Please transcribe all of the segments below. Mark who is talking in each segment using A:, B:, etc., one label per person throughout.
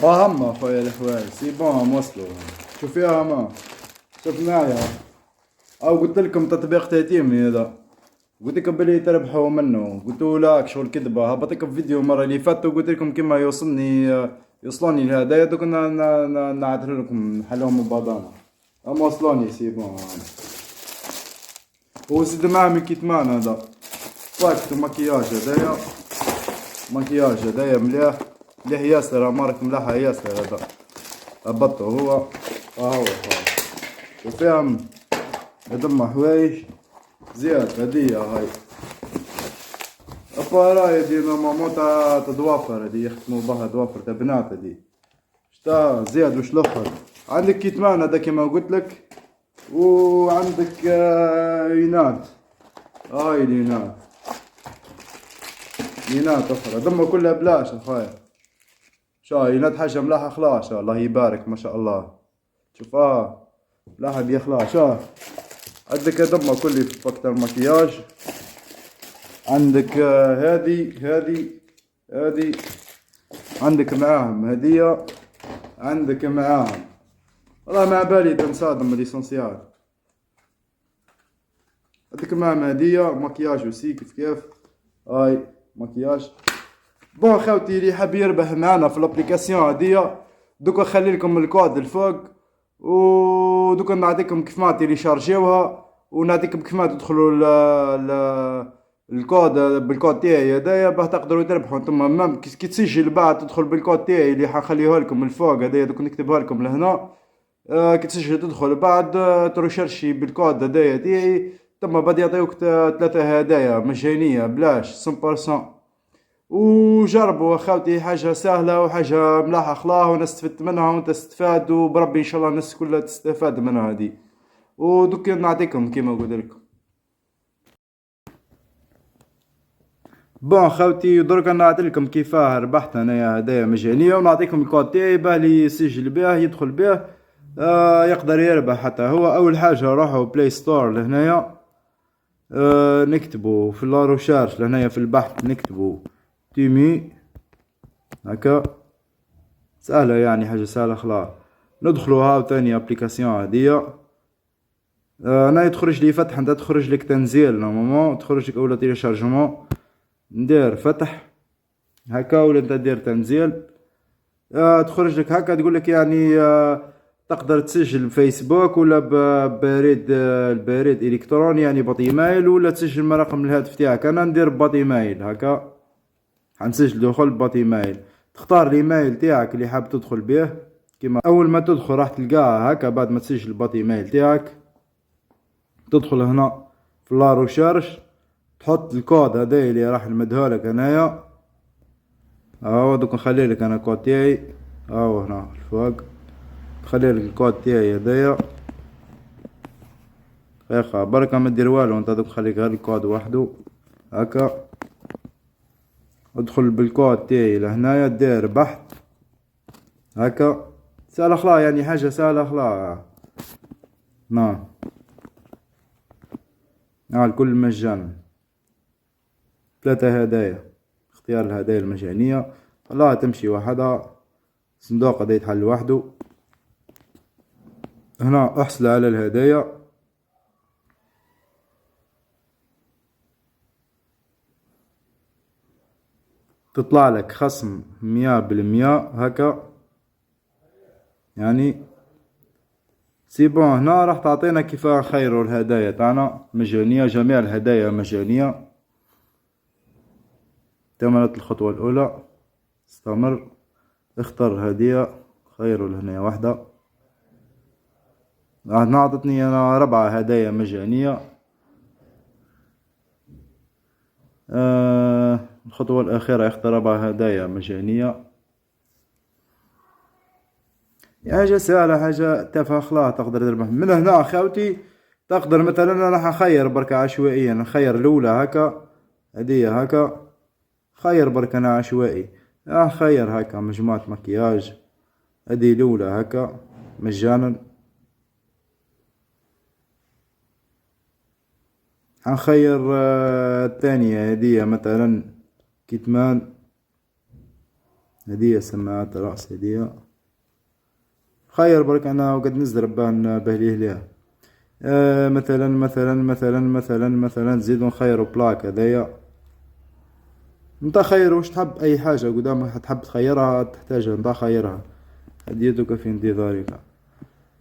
A: وهم اخويا الحوايج سي بون وصلوا. شوف فيها ما شوف معايا، او قلت لكم تطبيق تيتيمي هذا، قلت لكم بلي تربحوا منه، قلتوا لا شغل كذبه. هبطيكم في فيديو المره اللي فاتت وقلت لكم كيما يوصلوني الهدايا، دوك نعثر لكم نحلهم ببضانه. هم وصلوني سي بون. وزيد معاهم الكتمان هذا باكت مكياج هدايا، مكياج هدايا مليح مليح ياسر، مارك ملاحة ياسر هذا. هبطو هو هو وفيهم يضم حوايج زياد هدية هاي افاراي دي نورمالمون تاع دوافر، هادي يختمو بها دوافر تاع بنات هادي. شتا زياد وش الاخر؟ عندك كتمان هذا كيما قلتلك، وعندك ينات، هاي الينات، ينات اخرى ضمها كلها بلاش اخويا. شا ينات حاجة ملاحة خلاص، الله يبارك ما شاء الله. شوف ملاحة دي خلاص. عندك ضمها كل في فاكتور مكياج. عندك هادي عندك معاهم هدية، عندك معاهم والله ما بالي تنصادم ليسونسيال. عندك معاهم هدية مكياج وسي كيف هاي مكياج. بون خاوتي اللي حاب يربح معنا في الابليكاسيون هادية، دوكا خلي لكم الكود الفوق، ودوكا نعطيكم كيف ما تيليشارجيوها، ونعطيكم كيف ما تدخلوا الكود بالكود تاعي هدايا باه تقدروا تربحوا نتوما. مام كي تسجل بعد تدخل بالكود تاعي اللي حنخليه لكم الفوق هدايا، دوك نكتبها لكم لهنا. كي تسجل تدخل بعد تروشرشي بالكود هدايا تاعي، ثم بعد يعطيوك 3 هدايا مجانية بلاش 100%. وجربوا خاوتي، حاجة سهلة وحاجة ملاحة خلاها، وانا استفدت منها وانت استفاد، وبربي ان شاء الله الناس كلها تستفاد منها هادي. ودوك نعطيكم كيما قلت لكم. بون خاوتي درك نعطيلكم كيفاه ربحت انايا هدايا مجانية، ونعطيكم الكود تاعي باه لي يسجل بيه يدخل بيه يقدر يربح حتى هو. اول حاجة روحوا بلاي ستور لهنايا، نكتبوا في لا روشارش لهنايا في البحث نكتبوا تيمي هكا، سهلة يعني حاجة سهلة خلاص. ندخلوا هاو تاني ابليكاسيون هادية. انا تخرج لي فتح، انت تخرج لك تنزيل نورمالمون، تخرج لك اولا تيليشارجمون، ندير فتح هكا ولا انت دير تنزيل. تخرج لك هكا تقول لك يعني تقدر تسجل بفيسبوك ولا ببريد البريد الكتروني يعني باطيمايل، ولا تسجل من رقم الهاتف تاعك. انا ندير باطيمايل هكا، حنسجل دخول باطيمايل. تختار الايميل تاعك اللي حاب تدخل به، كيما اول ما تدخل راح تلقاها هكا بعد ما تسجل باطيمايل تاعك. تدخل هنا في لا روشارش، تحط الكود هذا اللي راح نمدهولك انايا. اهو دوك نخلي لك انا الكود تاعي، اهو هنا الفوق تخلي لك الكود تاعي هذايا. دقيقة بركة ما دير والو، انت دوك خليك غير الكود وحده هكا. ادخل بالكود تاعي لهنايا، دير بحث هكا، سهلة خلا يعني حاجة سهلة خلا. نعم الكل مجانا. 3 هدايا، اختيار الهدايا المجانية خلاها تمشي وحدها، صندوق هدا يتحل وحده. هنا احصل على الهدايا، تطلع لك خصم 100% هكا يعني. سي بون هنا راح تعطينا كيف نخيروا الهدايا تاعنا مجانية، جميع الهدايا مجانية. تمت الخطوة الأولى، استمر، اختر هدية، خيروا لهنا واحدة. راح نعطتني أنا 4 هدايا مجانية. الخطوة الأخيرة اختر 4 هدايا مجانية. حاجة سهلة حاجة تافهة خلاص تقدر تربح من هنا خاوتي. تقدر مثلا انا راح نخير بركة عشوائيا، نخير الاولى هكا، هدية هكا، خير بركة انا عشوائي. خير هكا مجموعة مكياج، هدي الاولى هكا مجانا. حنخير الثانية هدية مثلا كتمان هدية سماعات رأس هدية. خير برك أنا وقد نزرب بهليه ليها. مثلا نزيدو نخيرو بلاك هذايا. نتا خير واش تحب أي حاجة قدامك تحب تخيرها تحتاجها نتا خيرها. هديتك في انتظارك.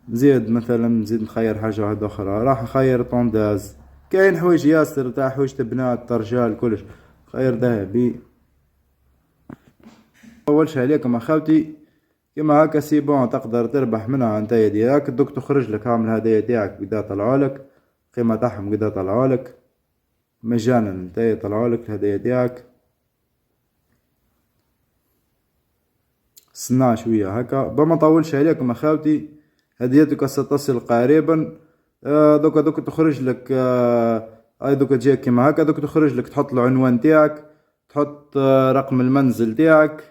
A: نزيد مثلا نزيد نخير حاجة واحدة أخرى راح نخير طونداز. كاين حوايج ياسر تاع حوايج بنات رجال كلش. خير ذهبي. أول شي عليكم أخوتي كيما هكا سي بون تقدر تربح منها نتايا ديراك دوك تخرج لك هام الهدايا تاعك قدا طلعولك قيمة تاعهم قدا طلعولك مجانا نتايا طلعولك الهدايا تاعك. استنى شوية هكا بما طولش عليكم أخوتي هديتك ستصل قريبا. دوك تخرج لك هاي دوك تجيك كيما هكا دوك تخرج لك تحط العنوان تاعك تحط رقم المنزل تاعك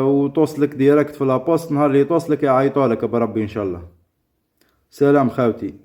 A: وتوصلك ديريكت في لابوست نهار اللي توصلك يعيطولك بربي ان شاء الله. سلام خاوتي.